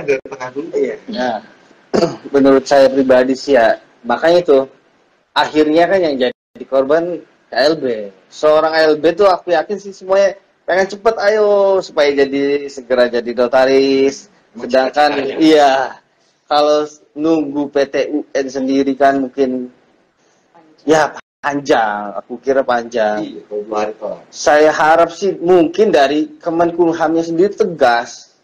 dari tengah dulu. Iya. Nah, menurut saya pribadi sih ya, makanya itu akhirnya kan yang jadi korban KLB. Seorang ALB tuh aku yakin sih semuanya pengen cepet ayo supaya segera jadi notaris. Sedangkan iya kalau nunggu PT UN sendiri kan mungkin ya panjang, aku kira panjang. Iya, kalau 2 hari toh. Saya harap sih mungkin dari Kemenkumhamnya sendiri tegas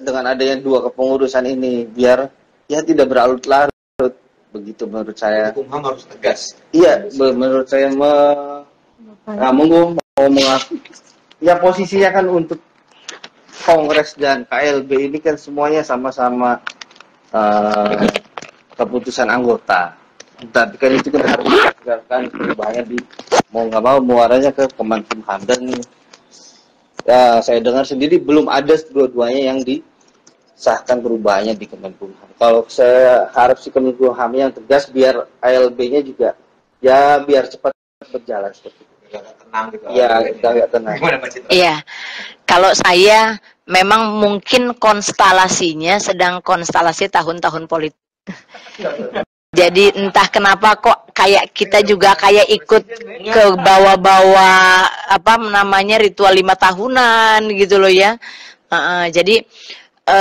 dengan adanya 2 kepengurusan ini biar ya tidak berlarut-larut, begitu menurut saya. Kumham harus tegas. Iya, menurut saya ya posisinya kan untuk Kongres dan KLB ini kan semuanya sama-sama keputusan anggota. Tapi kan itu kan harus ditegakkan perubahannya di mau nggak mau muaranya ke Kemenkumham dan ya saya dengar sendiri belum ada dua-duanya yang disahkan perubahannya di Kemenkumham. Kalau saya harap si Kemenkumham yang tegas biar ALB-nya juga ya biar cepat berjalan seperti itu. Tenang gitu. Iya, kita agak tenang. Iya. Kalau saya memang mungkin konstelasinya sedang konstelasi tahun-tahun politik. Jadi entah kenapa kok kayak kita juga kayak ikut ke bawah-bawah apa namanya ritual 5 tahunan gitu loh ya. Jadi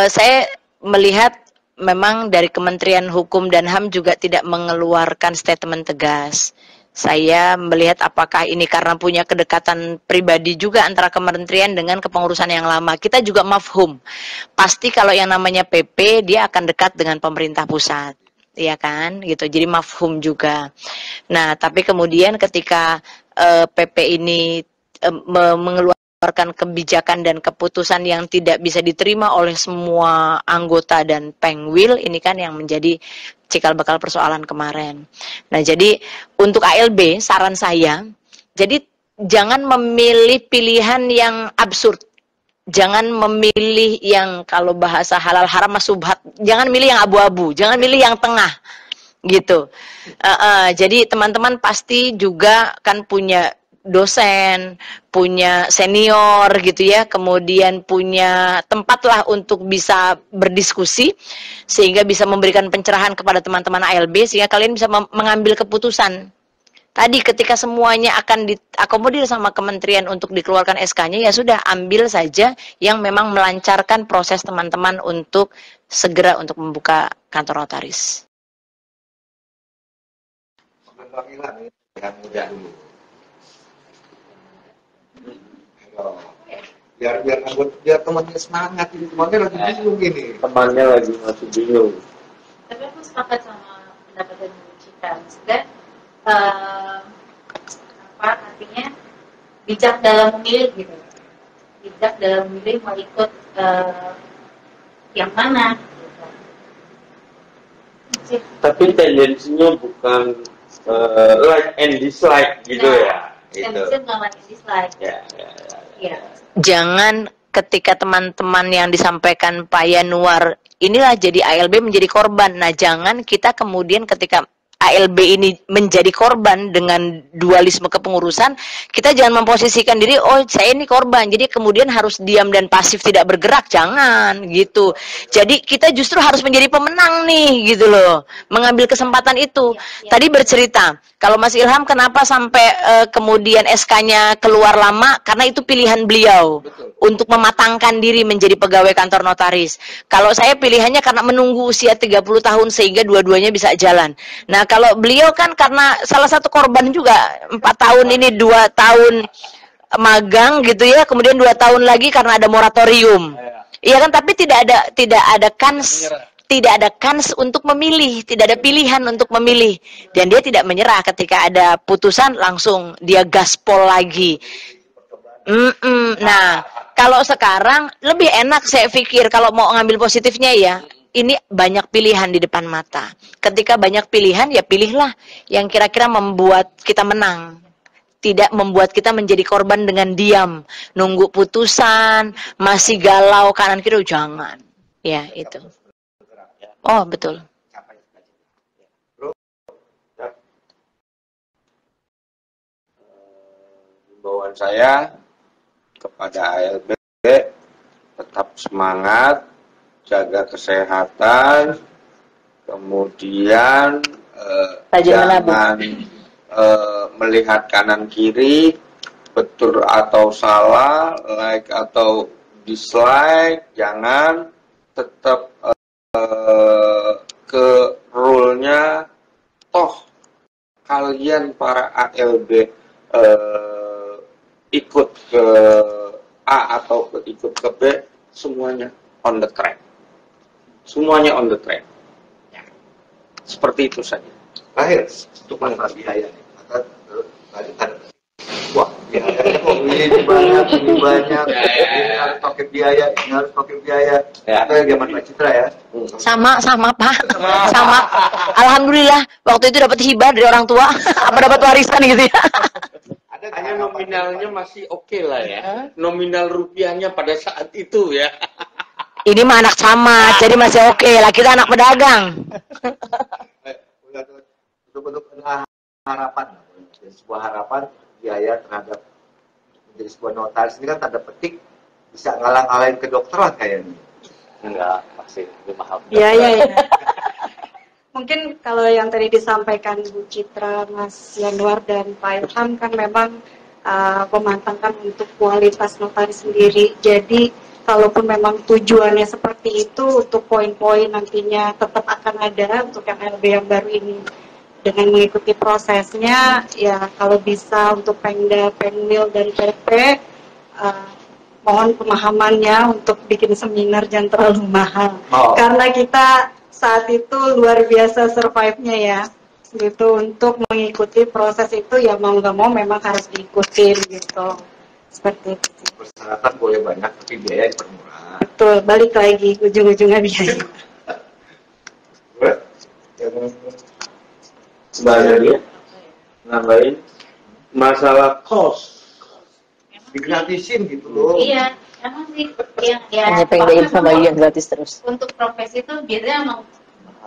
saya melihat memang dari Kementerian Hukum dan HAM juga tidak mengeluarkan statement tegas. Saya melihat apakah ini karena punya kedekatan pribadi juga antara kementerian dengan kepengurusan yang lama. Kita juga mafhum. Pasti kalau yang namanya PP dia akan dekat dengan pemerintah pusat. Iya kan, gitu. Jadi mafhum juga. Nah, tapi kemudian ketika PP ini mengeluarkan kebijakan dan keputusan yang tidak bisa diterima oleh semua anggota dan pengwil, ini kan yang menjadi cikal bakal persoalan kemarin. Nah, jadi untuk ALB, saran saya, jadi jangan memilih pilihan yang absurd. Jangan memilih yang kalau bahasa halal haram mas subhat, jangan milih yang abu-abu, jangan milih yang tengah gitu. Jadi teman-teman pasti juga kan punya dosen, punya senior gitu ya, kemudian punya tempat lah untuk bisa berdiskusi sehingga bisa memberikan pencerahan kepada teman-teman ALB sehingga kalian bisa mengambil keputusan. Tadi ketika semuanya akan diakomodir sama kementerian untuk dikeluarkan SK-nya, ya sudah ambil saja yang memang melancarkan proses teman-teman untuk segera untuk membuka kantor notaris. Yang muda dulu. Biar temannya semangat ini, temannya lagi bingung ini. Temannya lagi masih bingung. Tapi aku sepakat sama pendapat dari Cika. Maksudnya artinya bijak dalam memilih gitu, bijak dalam memilih mau ikut yang mana gitu. Tapi tendensinya bukan like and dislike gitu ya. Tendensinya bukan like and dislike. Ya. Jangan ketika teman-teman yang disampaikan Pak Yanuar inilah jadi ALB menjadi korban. Nah, jangan kita kemudian ketika ALB ini menjadi korban dengan dualisme kepengurusan, kita jangan memposisikan diri, oh saya ini korban, jadi kemudian harus diam dan pasif tidak bergerak, jangan gitu. Jadi kita justru harus menjadi pemenang nih gitu loh, mengambil kesempatan itu. Tadi bercerita, kalau Mas Ilham kenapa sampai kemudian SK-nya keluar lama, karena itu pilihan beliau. Betul. Untuk mematangkan diri menjadi pegawai kantor notaris. Kalau saya pilihannya karena menunggu usia 30 tahun sehingga dua-duanya bisa jalan. Nah, kalau beliau kan karena salah satu korban juga 4 tahun ini 2 tahun magang gitu ya, kemudian 2 tahun lagi karena ada moratorium. Iya kan, tapi tidak ada kans untuk memilih, tidak ada pilihan untuk memilih. Dan dia tidak menyerah ketika ada putusan langsung dia gaspol lagi. Nah, kalau sekarang lebih enak saya pikir kalau mau ngambil positifnya ya. Ini banyak pilihan di depan mata. Ketika banyak pilihan, ya pilihlah yang kira-kira membuat kita menang. Tidak membuat kita menjadi korban dengan diam. Nunggu putusan, masih galau kanan kiri, jangan. Ya, itu. Oh, betul. Himbauan saya kepada ALB tetap semangat, jaga kesehatan, kemudian jangan melihat kanan kiri, betul atau salah, like atau dislike, jangan, tetap ke rule-nya, toh kalian para ALB ikut ke A atau ikut ke B, semuanya on the track. Semuanya on the track. Ya. Seperti itu saja. Terakhir, untuk masalah biaya nih. Maka tadi ada, wah biayanya kok ini banyak, ini harus pakai biaya, ini harus pakai biaya. Ya. Itu yang zaman Mbak Citra ya. Sama Pak, sama. Alhamdulillah waktu itu dapat hibah dari orang tua, apa dapat warisan gitu ya. Hanya nominalnya masih oke lah ya. Nominal rupiahnya pada saat itu ya. Ini mah anak camat, jadi masih oke lah. Kita anak pedagang. Bentuk harapan, jadi sebuah harapan biaya terhadap menjadi sebuah notaris ini kan tanda petik bisa ngalang-ngalain kedokteran kayaknya. Enggak, pasti lebih mahal. Iya. Mungkin kalau yang tadi disampaikan Bu Citra, Mas Yanuar, dan Pak Ilham kan memang memantangkan untuk kualitas notaris sendiri. Jadi kalaupun memang tujuannya seperti itu, untuk poin-poin nantinya tetap akan ada untuk yang LB yang baru ini. Dengan mengikuti prosesnya, ya kalau bisa untuk Pemda, Penmil, dan PP, mohon pemahamannya untuk bikin seminar jangan terlalu mahal. Karena kita saat itu luar biasa survive-nya ya, gitu. Untuk mengikuti proses itu ya mau nggak mau memang harus diikutin gitu. Seperti itu. Persyaratan boleh banyak tapi biaya dipermurah. Betul, balik lagi ujung-ujungnya biaya. Sebenarnya nambahin masalah cost. Digratisin gitu loh. Iya, emang sih yang Hanya Pemda Ilham yang gratis terus. untuk profesi itu biasanya emang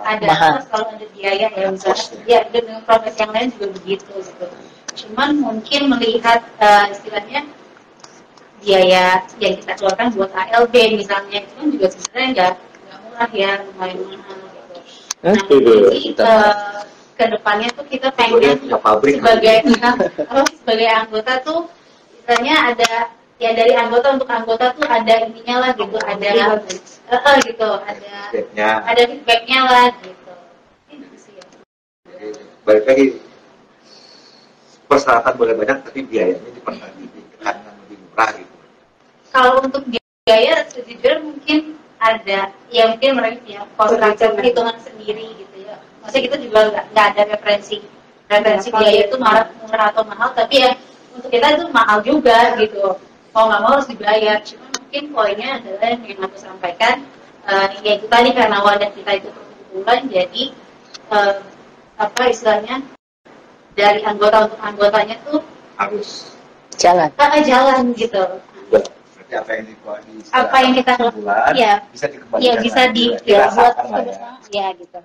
ada Mahal. kalau ada biaya ya misalnya ya dengan profesi yang lain juga begitu gitu. Cuman mungkin melihat istilahnya biaya yang kita keluarkan buat ALB misalnya itu kan juga sebenarnya nggak murah ya, lumayan mahal gitu. Nah jadi kedepannya tuh kita pengen sebagai anggota tuh istilahnya ada ya dari anggota untuk anggota tuh ada intinya lah gitu, ada gitu, ada feedbacknya lah gitu. Ini sih ya. Balik lagi, persyaratan boleh banyak tapi biayanya ditekan lebih murah gitu. Kalau untuk biaya sejujurnya mungkin ada ya mungkin mereka punya cost hitungan sendiri gitu ya. Maksudnya kita juga nggak ada referensi biaya itu murah atau mahal, tapi ya untuk kita itu mahal juga gitu. Mau nggak mau harus dibayar. Cuma mungkin poinnya adalah yang aku sampaikan, ya itu tadi karena wadah kita itu perkumpulan, jadi istilahnya dari anggota untuk anggotanya tuh Harus Jalan. jalan gitu. berarti apa yang kita bulan, ya bisa dikembalikan. Ya bisa lagi, buat dirasakan lah ya. ya gitu.